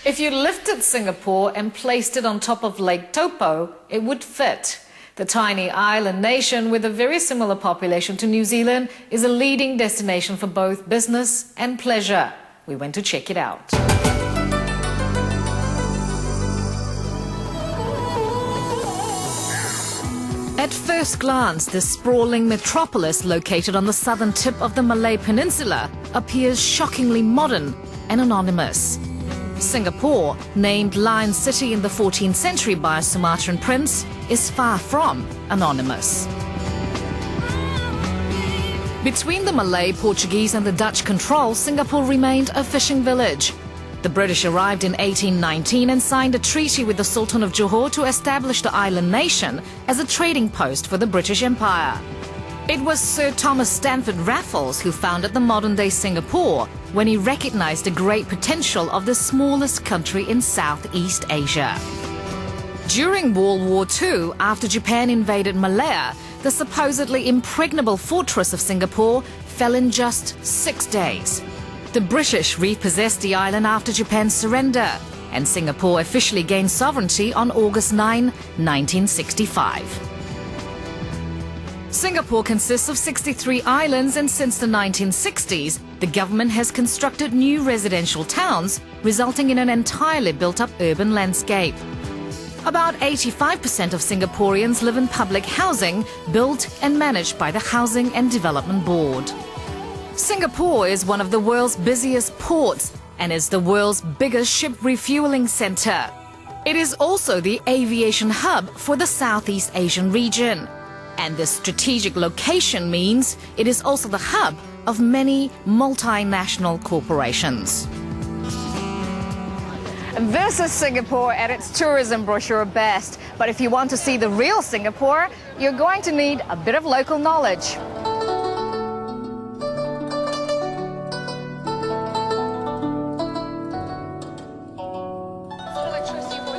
If you lifted Singapore and placed it on top of Lake Taupo, it would fit. The tiny island nation with a very similar population to New Zealand is a leading destination for both business and pleasure. We went to check it out. At first glance, this sprawling metropolis located on the southern tip of the Malay Peninsula appears shockingly modern and anonymous. Singapore, named Lion City in the 14th century by a Sumatran prince, is far from anonymous. Between the Malay, Portuguese and the Dutch control, Singapore remained a fishing village. The British arrived in 1819 and signed a treaty with the Sultan of Johor to establish the island nation as a trading post for the British Empire. It was Sir Thomas Stamford Raffles who founded the modern-day Singapore when he recognized the great potential of the smallest country in Southeast Asia. During World War II, after Japan invaded Malaya, the supposedly impregnable fortress of Singapore fell in just 6 days. The British repossessed the island after Japan's surrender, and Singapore officially gained sovereignty on August 9, 1965. Singapore consists of 63 islands, and since the 1960s, the government has constructed new residential towns, resulting in an entirely built-up urban landscape. About 85% of Singaporeans live in public housing, built and managed by the Housing and Development Board. Singapore is one of the world's busiest ports and is the world's biggest ship refueling centre. It is also the aviation hub for the Southeast Asian region. And this strategic location means it is also the hub of many multinational corporations. This is Singapore at its tourism brochure best. But if you want to see the real Singapore, you're going to need a bit of local knowledge.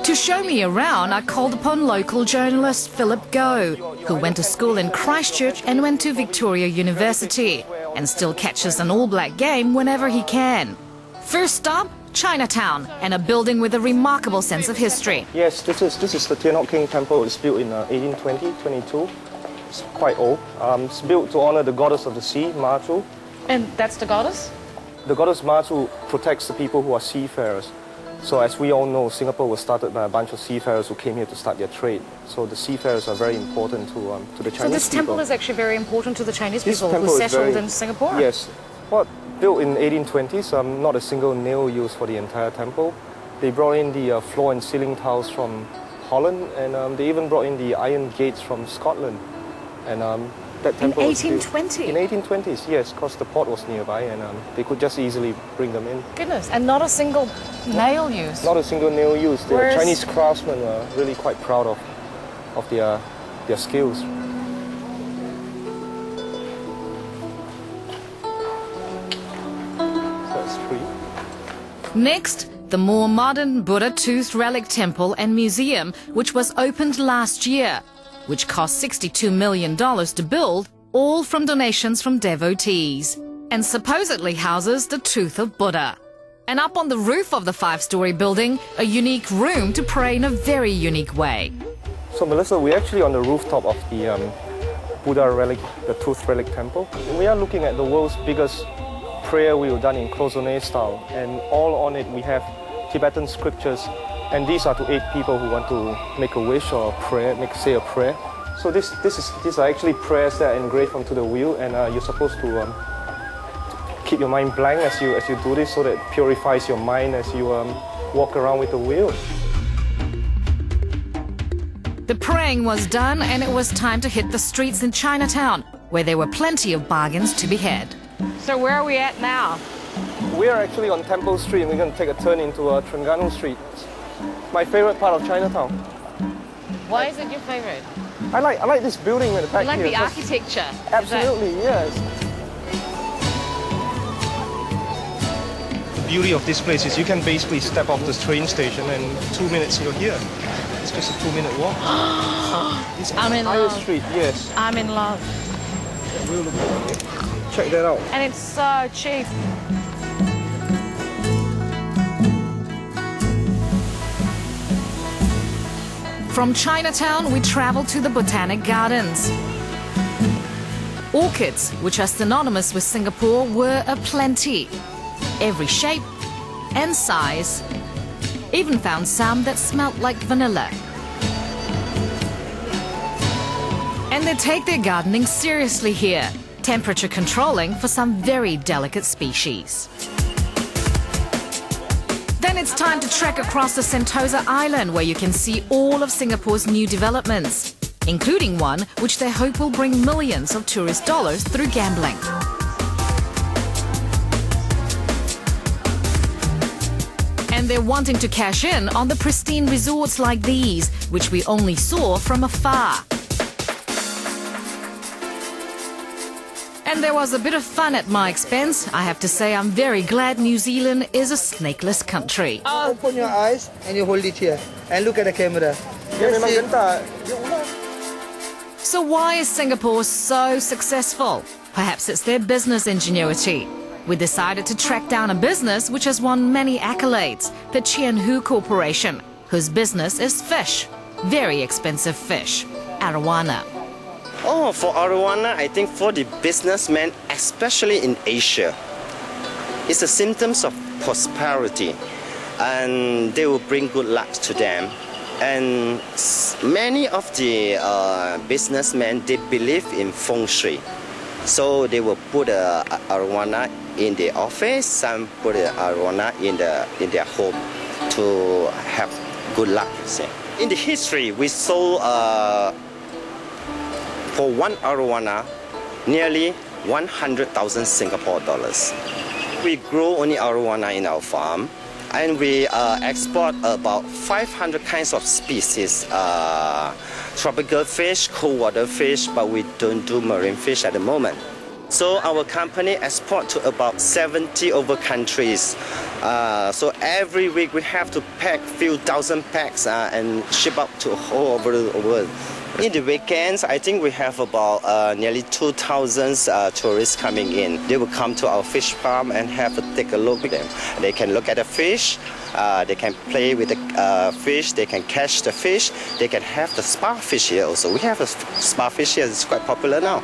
To show me around, I called upon local journalist Philip Goh, who went to school in Christchurch and went to Victoria University, and still catches an all-black game whenever he can. First stop, Chinatown, and a building with a remarkable sense of history. Yes, this is the Tian Hock King Temple. It's built in 1822. It's quite old. It's built to honor the goddess of the sea, Matu. And that's the goddess? The goddess Matu protects the people who are seafarers. So as we all know, Singapore was started by a bunch of seafarers who came here to start their trade. So the seafarers are very important to the Chinese people. So this temple is actually very important to the Chinese people who settled in Singapore? Yes. Well, built in 1820s, not a single nail used for the entire temple. They brought in the floor and ceiling tiles from Holland, and they even brought in the iron gates from Scotland. And that temple in 1820? In 1820s, yes, because the port was nearby, and they could just easily bring them in. Goodness, and not a single nail used? Not a single nail used. The Chinese craftsmen were really quite proud of their skills. That's 3. Next, the more modern Buddha Tooth Relic Temple and Museum, which was opened last year, which cost $62 million to build, all from donations from devotees, and supposedly houses the Tooth of Buddha. And up on the roof of the 5-story building, a unique room to pray in a very unique way. So Melissa, we're actually on the rooftop of the Buddha relic, the Tooth Relic Temple. We are looking at the world's biggest prayer wheel done in cloisonné style, and all on it we have Tibetan scriptures. And these are to aid people who want to make a wish or a prayer, say a prayer. So these are actually prayers that are engraved onto the wheel, and you're supposed to keep your mind blank as you do this, so that it purifies your mind as you walk around with the wheel. The praying was done, and it was time to hit the streets in Chinatown, where there were plenty of bargains to be had. So where are we at now? We are actually on Temple Street, and we're going to take a turn into Terengganu Street. My favorite part of Chinatown. Why is it your favorite? I like this building at the back here. You like the architecture? Absolutely, yes. The beauty of this place is you can basically step off this train station and 2 minutes you're here. It's just a 2-minute walk. I'm in love. Street, yes. I'm in love. Yeah, we'll look at it. Check that out. And it's so cheap. From Chinatown, we travel to the Botanic Gardens. Orchids, which are synonymous with Singapore, were aplenty. Every shape and size. Even found some that smelt like vanilla. And they take their gardening seriously here, temperature controlling for some very delicate species. Then it's time to trek across the Sentosa Island, where you can see all of Singapore's new developments, including one which they hope will bring millions of tourist dollars through gambling. And they're wanting to cash in on the pristine resorts like these, which we only saw from afar. And there was a bit of fun at my expense. I have to say I'm very glad New Zealand is a snakeless country. Open your eyes and you hold it here and look at the camera. So why is Singapore so successful? Perhaps it's their business ingenuity. We decided to track down a business which has won many accolades, the Chien Hu Corporation, whose business is fish, very expensive fish, arowana. Oh, for arowana, I think for the businessmen, especially in Asia, it's a symptoms of prosperity, and they will bring good luck to them. And many of the businessmen, they believe in feng shui, so they will put arowana in the office, some put arowana in their home to have good luck. Say. In the history, we sold. For one arowana, nearly 100,000 Singapore dollars. We grow only arowana in our farm, and we export about 500 kinds of species. Tropical fish, cold water fish, but we don't do marine fish at the moment. So our company export to about 70 over countries. So every week we have to pack few thousand packs and ship out to all over the world. In the weekends, I think we have about nearly 2,000 tourists coming in. They will come to our fish farm and take a look at them. They can look at the fish, they can play with the fish, they can catch the fish, they can have the spa fish here also. We have a spa fish here, it's quite popular now.